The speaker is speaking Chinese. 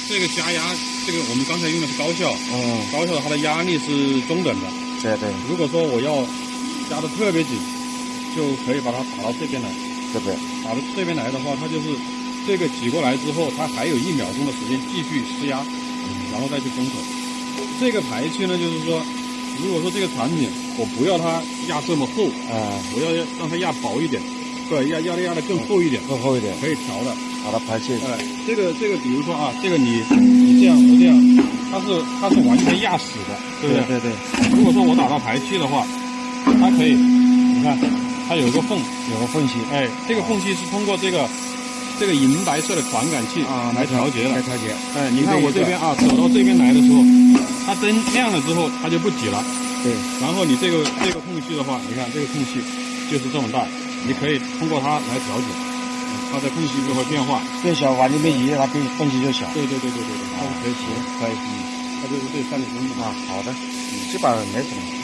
这个加压，这个我们刚才用的是高效，高效它的压力是中等的。对对。如果说我要加的特别紧，就可以把它打到这边来。这边打到这边来的话，它就是这个挤过来之后，它还有1秒钟的时间继续施压，然后再去封口。这个排气呢，就是说，如果说这个产品我不要它压这么厚，我要让它压薄一点，对，压的更厚一点，更厚一点，可以调的。把它排气。这个，比如说啊，这个你这样，我这样，它是完全压死的，对不对？对对。如果说我打到排气的话，它可以，你看，它有个缝，有个缝隙。这个缝隙是通过这个银白色的传感器来调节的。来调节。你看我这边啊，走到这边来的时候，它灯亮了之后，它就不挤了。对。然后你这个空隙的话，你看这个空隙就是这么大，你可以通过它来调节。它的空隙就会变化，变小，往里面移，它缝隙就小。对，它是可以行，可以，它就是对山里工的好的，基本上没什么。